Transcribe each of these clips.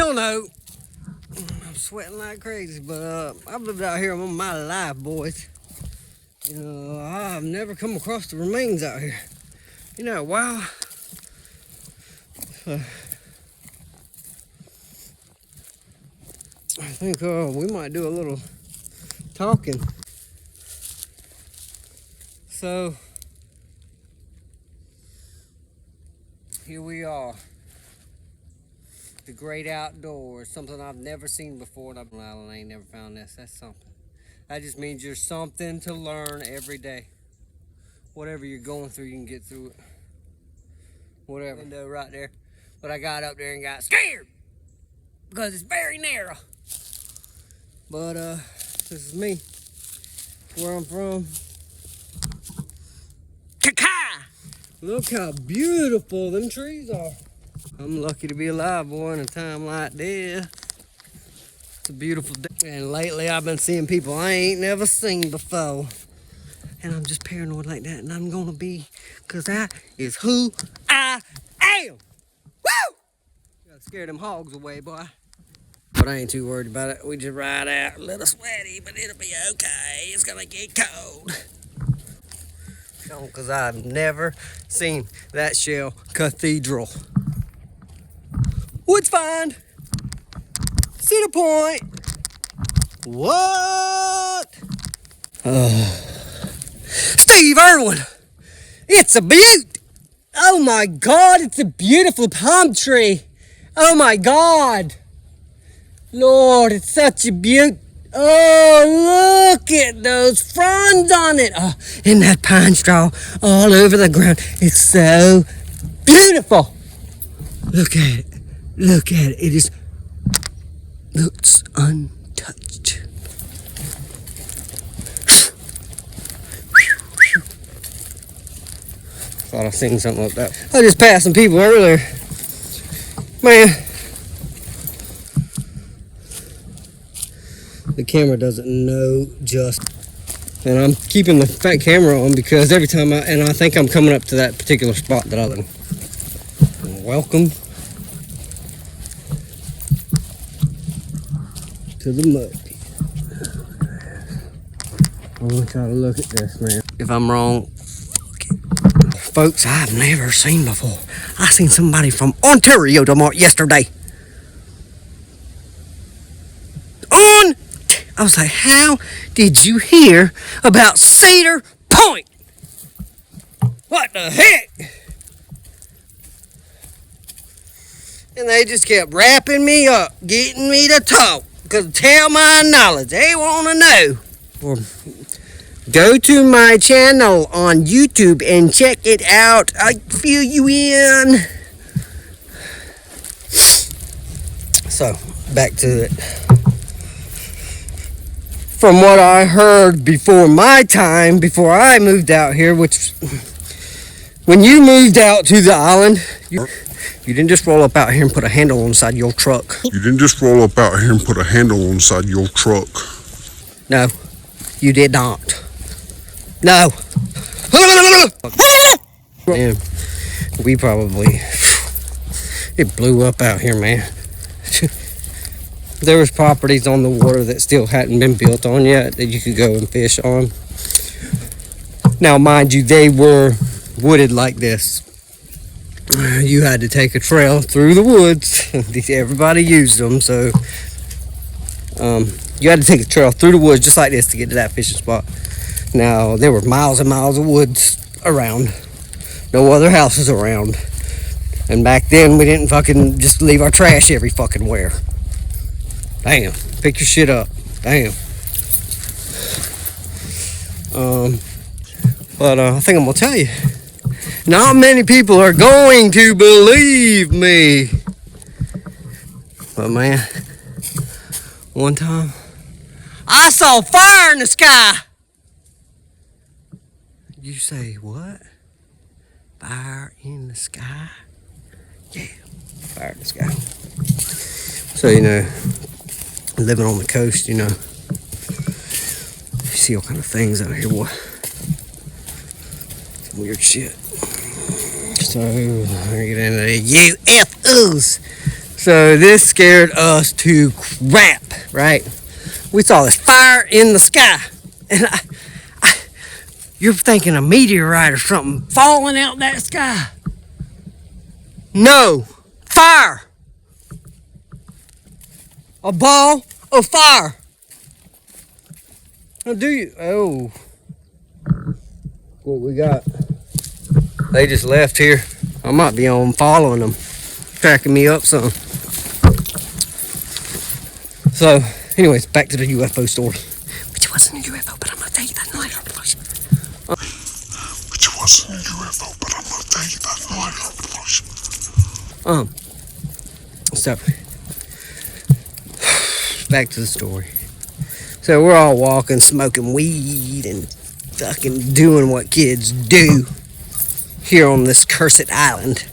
don't know. I'm sweating like crazy, but I've lived out here all my life, boys. You know, I've never come across the remains out here. You know, wow. I think we might do a little talking. So, here we are. The great outdoors, something I've never seen before, and I ain't never found this. That's something. That just means there's something to learn every day. Whatever you're going through, you can get through it. Whatever. Window right there. But I got up there and got scared because it's very narrow. But this is me. Where I'm from. Kaka! Look how beautiful them trees are. I'm lucky to be alive, boy, in a time like this. It's a beautiful day. And lately I've been seeing people I ain't never seen before. And I'm just paranoid like that, and I'm gonna be, because that is who I am. Woo! Gotta scare them hogs away, boy. But I ain't too worried about it. We just ride out, a little sweaty, but it'll be okay. It's gonna get cold. Because I've never seen that shell cathedral. Woods find. Cedar Point. What? Steve Irwin. It's a beaut. Oh my God, it's a beautiful palm tree. Oh my God. Lord, it's such a beaut. Oh, look at those fronds on it. Oh, and that pine straw all over the ground. It's so beautiful. Look at it. Look at it. It is looks untouched. Thought I seen something like that. I just passed some people earlier. Man. The camera doesn't know just. And I'm keeping the fat camera on because every time I think I'm coming up to that particular spot that I live in. Welcome to the mud pit. I want y'all to look at this, man. If I'm wrong, folks, I've never seen before. I seen somebody from Ontario yesterday. I was like, how did you hear about Cedar Point? What the heck? And they just kept wrapping me up, getting me to talk, because tell my knowledge, they want to know. Or go to my channel on YouTube and check it out. I fill you in. So, back to it. From what I heard before my time, before I moved out here, which when you moved out to the island, you didn't just roll up out here and put a handle on the side of your truck. You didn't just roll up out here and put a handle on the side of your truck. No, you did not. No. Man, we probably, it blew up out here, man. There was properties on the water that still hadn't been built on yet that you could go and fish on. Now, mind you, they were wooded like this. You had to take a trail through the woods. Everybody used them, so you had to take a trail through the woods just like this to get to that fishing spot. Now, there were miles and miles of woods around. No other houses around. And back then, we didn't fucking just leave our trash every fucking where. Damn, pick your shit up. Damn. But I think I'm gonna tell you, not many people are going to believe me. But man, one time, I saw fire in the sky. You say what? Fire in the sky? Yeah, fire in the sky. So, you know, living on the coast, you know, you see all kind of things out here, boy. Some weird shit. So, I get into the UFOs. So this scared us to crap, right? We saw this fire in the sky, and you're thinking a meteorite or something falling out that sky. No, fire. A ball of fire. Now do you? Oh, what we got? They just left here. I might be on following them, tracking me up some. So, anyways, back to the UFO story. Which wasn't a UFO, but I'm gonna tell you that later. Which wasn't a UFO, but I'm gonna tell you that later. So, back to the story. So we're all walking, smoking weed, and fucking doing what kids do here on this cursed island.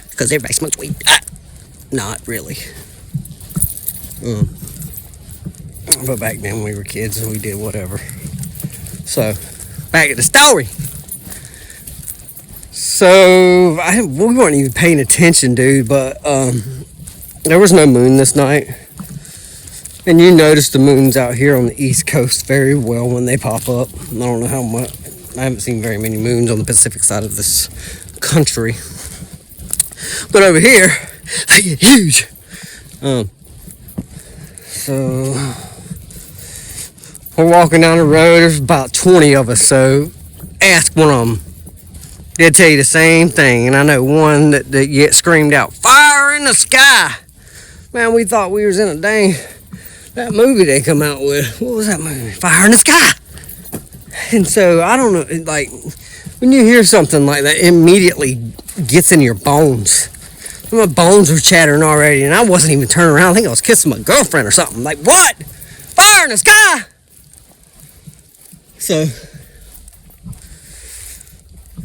Because everybody smokes weed. Not really. But back then we were kids and we did whatever. So, back at the story. So, we weren't even paying attention, dude, but there was no moon this night. And you notice the moons out here on the East Coast very well when they pop up. I don't know how much. I haven't seen very many moons on the Pacific side of this country. But over here, they get huge. So, we're walking down the road. There's about 20 of us. So, ask one of them. They'll tell you the same thing. And I know one that gets screamed out, "Fire in the sky!" Man, we thought we was in a dang... that movie they come out with. What was that movie? Fire in the Sky. And so, I don't know, like, when you hear something like that, it immediately gets in your bones. My bones were chattering already, and I wasn't even turning around. I think I was kissing my girlfriend or something. Like, what? Fire in the sky! So,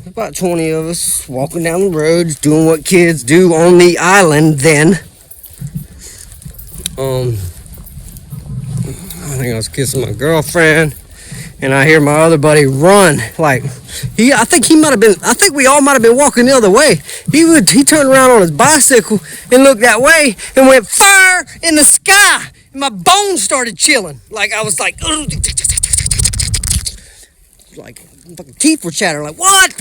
about 20 of us walking down the roads, doing what kids do on the island then. I think I was kissing my girlfriend, and I hear my other buddy run. Like, I think we all might have been walking the other way. He turned around on his bicycle and looked that way and went, "Fire in the sky!" And my bones started chilling. Like, I was like, fucking teeth were chattering. Like, what?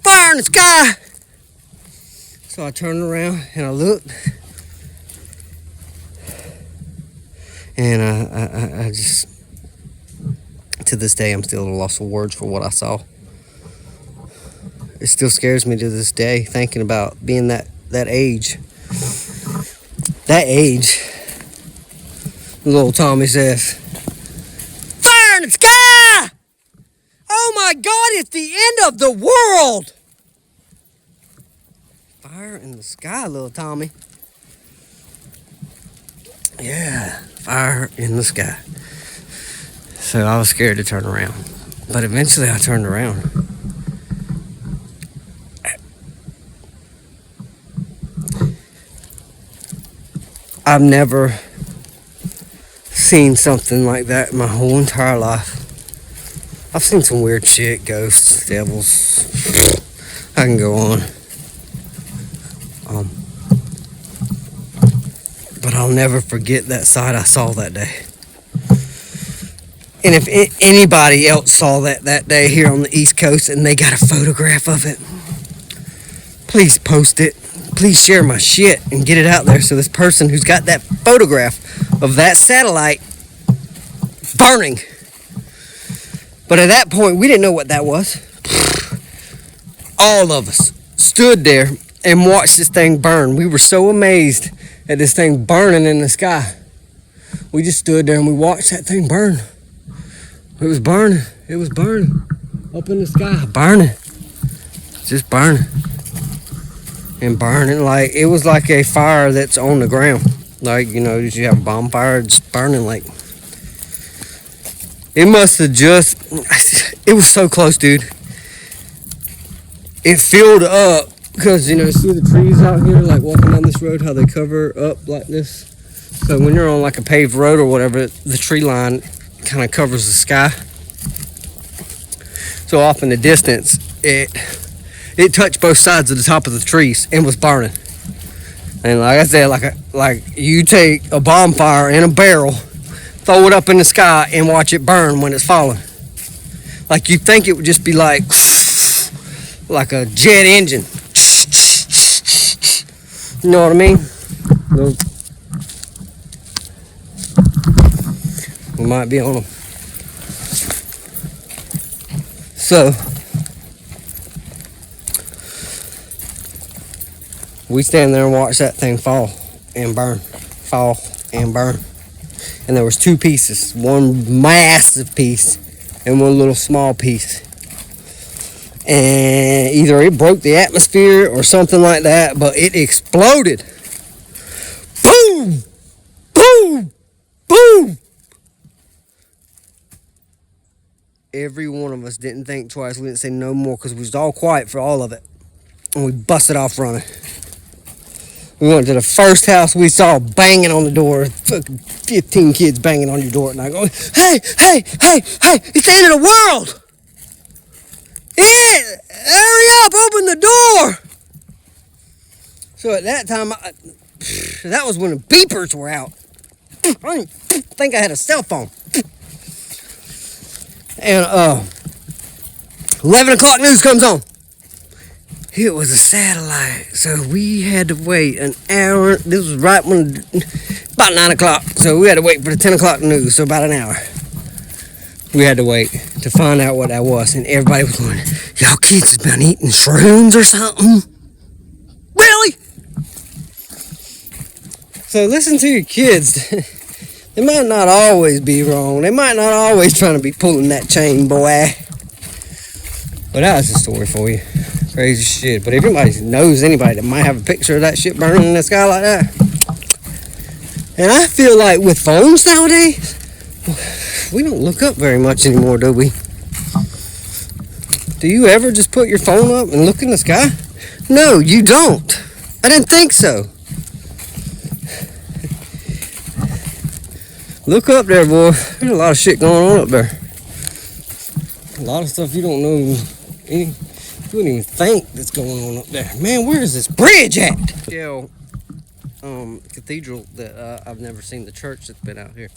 Fire in the sky! So I turned around and I looked. And I just, to this day, I'm still at a loss for words for what I saw. It still scares me to this day, thinking about being that age. That age. Little Tommy says, "Fire in the sky! Oh my God, it's the end of the world!" Fire in the sky, little Tommy. Yeah, fire in the sky. So I was scared to turn around. But eventually I turned around. I've never seen something like that in my whole entire life. I've seen some weird shit, ghosts, devils. I can go on. But I'll never forget that sight I saw that day. And if anybody else saw that day here on the East Coast and they got a photograph of it, please post it. Please share my shit and get it out there so this person who's got that photograph of that satellite burning. But at that point, we didn't know what that was. All of us stood there and watched this thing burn. We were so amazed at this thing burning in the sky. We just stood there and we watched that thing burn. It was burning. It was burning. Up in the sky. Burning. Just burning. And burning like, it was like a fire that's on the ground. Like, you know, you have a bonfire, it's burning like. It must have just, it was so close, dude. It filled up. Because, you know, see the trees out here, like walking down this road, how they cover up like this? So when you're on like a paved road or whatever, the tree line kind of covers the sky. So off in the distance, it touched both sides of the top of the trees and was burning. And like I said, like you take a bonfire in a barrel, throw it up in the sky, and watch it burn when it's falling. Like you think it would just be like a jet engine. You know what I mean? Look. We might be on them. So we stand there and watch that thing fall and burn, fall and burn. And there was two pieces, one massive piece and one little small piece. And either it broke the atmosphere or something like that, but it exploded. Boom! Boom! Boom! Every one of us didn't think twice. We didn't say no more because we was all quiet for all of it. And we busted off running. We went to the first house we saw, banging on the door. Fucking 15 kids banging on your door at night going, hey, hey, hey, hey, it's the end of the world. Yeah, hurry up, open the door. So at that time, that was when the beepers were out. I didn't think I had a cell phone. And 11 o'clock news comes on. It was a satellite, so we had to wait an hour. This was right when, about 9 o'clock, so we had to wait for the 10 o'clock news, so about an hour. We had to wait to find out what that was, and everybody was going, y'all kids have been eating shrooms or something? Really? So listen to your kids. They might not always be wrong. They might not always trying to be pulling that chain, boy. But that was a story for you. Crazy shit. But if anybody knows anybody that might have a picture of that shit burning in the sky like that. And I feel like with phones nowadays, we don't look up very much anymore, do we? Do you ever just put your phone up and look in the sky? No, you don't. I didn't think so. Look up there, boy. There's a lot of shit going on up there. A lot of stuff you don't know. You wouldn't even think that's going on up there. Man, where is this bridge at? Shell Cathedral that I've never seen the church that's been out here.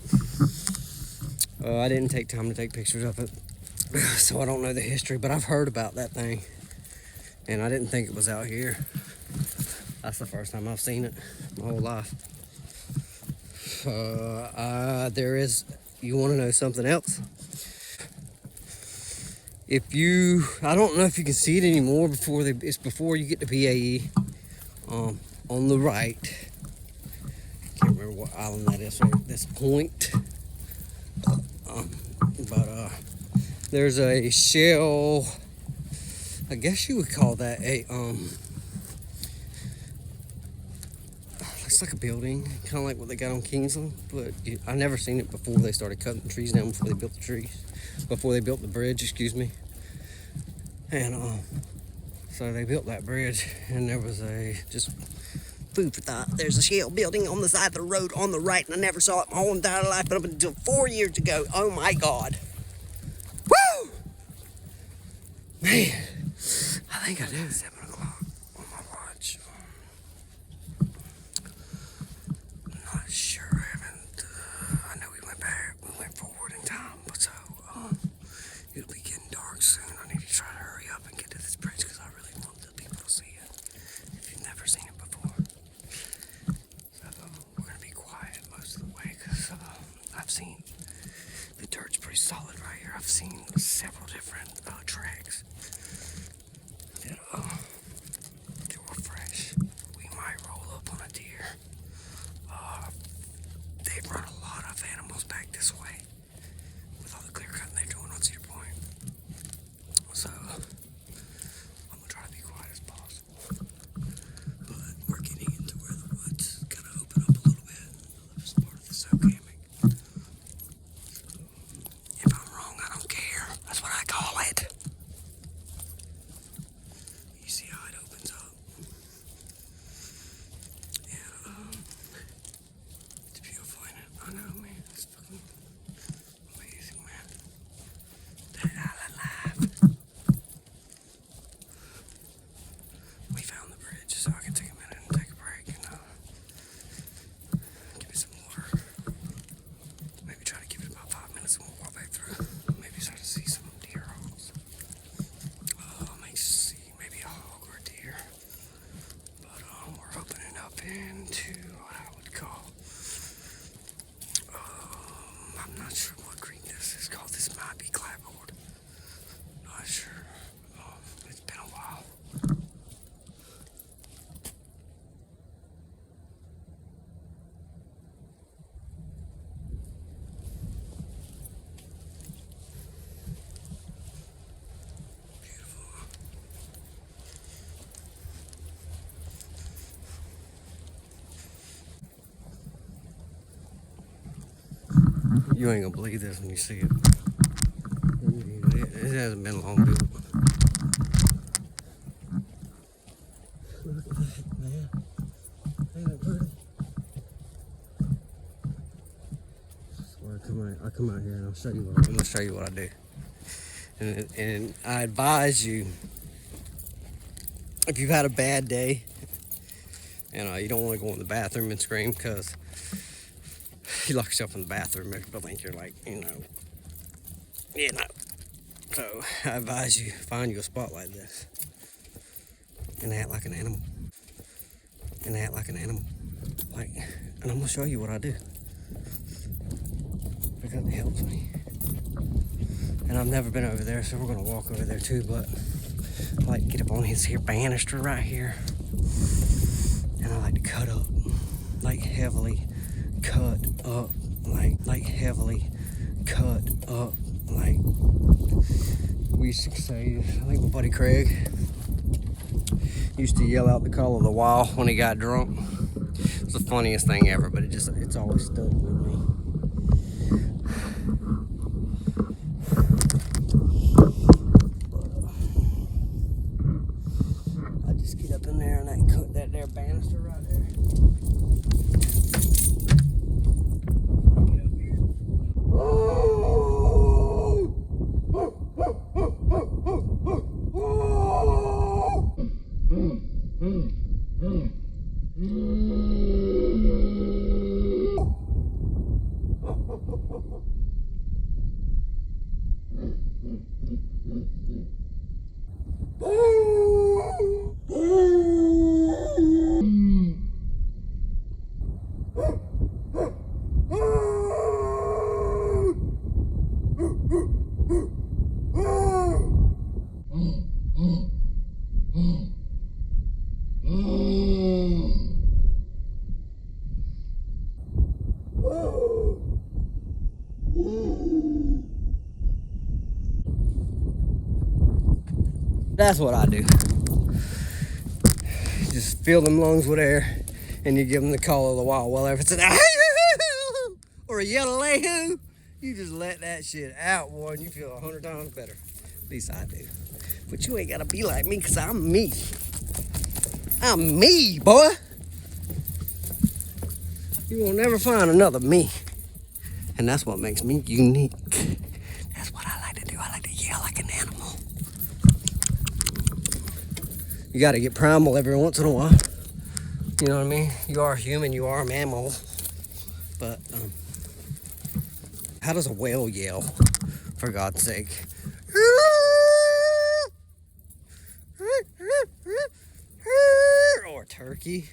I didn't take time to take pictures of it, so I don't know the history, but I've heard about that thing, and I didn't think it was out here. That's the first time I've seen it my whole life. There is, you want to know something else? I don't know if you can see it anymore it's before you get to PAE, on the right, can't remember what island that is right at this point, but there's a shell, I guess you would call that it's like a building, kind of like what they got on Kingsland, but I never seen it before they started cutting the trees down, before they built the bridge, excuse me. And so they built that bridge, and there was just food for thought. There's a shell building on the side of the road on the right, and I never saw it my whole entire life, but up until 4 years ago. Oh my God. Woo! Man, I think I do 7 o'clock on my watch. Not sure. I know we went forward in time, but so it'll be getting dark soon. I need to try to hurry up and get to this bridge because I really want the people to see it if you've never seen it before. So we're gonna be quiet most of the way because I've seen the dirt's pretty solid right here. I've seen several different tracks that You ain't gonna believe this when you see it. It hasn't been long built. Look at that, man. Ain't it pretty? I come out here and I'll show you what I'm gonna show you what I do. And I advise you, if you've had a bad day, you don't want to go in the bathroom and scream, because you lock yourself in the bathroom, people think you're like, So I advise you, find you a spot like this and act like an animal. And I'm gonna show you what I do, because it helps me. And I've never been over there, so we're gonna walk over there too, but I like to get up on his here banister right here. And I like to cut up, like heavily cut up, like heavily cut up, like we used to say. I think my buddy Craig used to yell out the call of the wild when he got drunk. It's the funniest thing ever, but it's always stuck with me. I just get up in there and I cut that there banister right there. Get up here. That's what I do. Just fill them lungs with air, and you give them the call of the wild. Well, if it's an or a yellow layhoo, you just let that shit out, boy, and you feel 100 times better. At least I do. But you ain't gotta be like me, because I'm me. I'm me, boy. You will never find another me. And that's what makes me unique. That's what I like to do. I like to yell like an animal. You gotta get primal every once in a while. You know what I mean? You are human, you are a mammal. But, how does a whale yell, for God's sake? Or a turkey.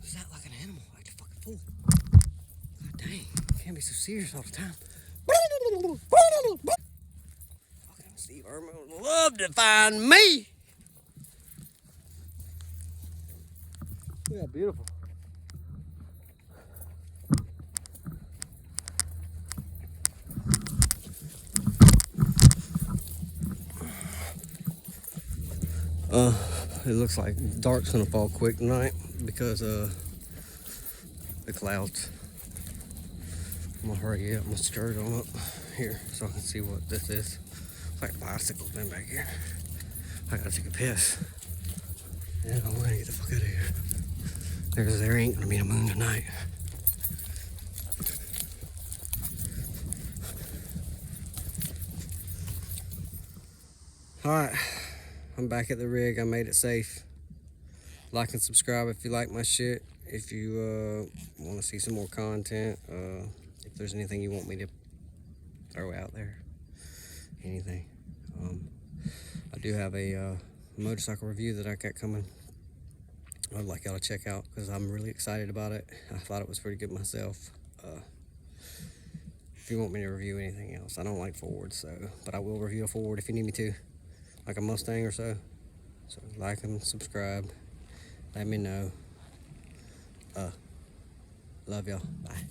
Is that like an animal? Like a fucking fool. God dang, can't be so serious all the time. Fucking Steve Irwin would love to find me. Yeah, beautiful. It looks like dark's gonna fall quick tonight because the clouds. I'm gonna hurry up my skirt on up here so I can see what this is. It's like bicycles been back here. I gotta take a piss. And I'm gonna get the fuck out of here. Because there ain't gonna be a moon tonight. Alright, I'm back at the rig. I made it safe. Like and subscribe if you like my shit. If you want to see some more content. If there's anything you want me to throw out there. Anything. I do have a motorcycle review that I got coming. I'd like y'all to check out because I'm really excited about it. I thought it was pretty good myself. If you want me to review anything else, I don't like Fords, but I will review a Ford if you need me to, like a Mustang or so. So like and subscribe. Let me know. Love y'all. Bye.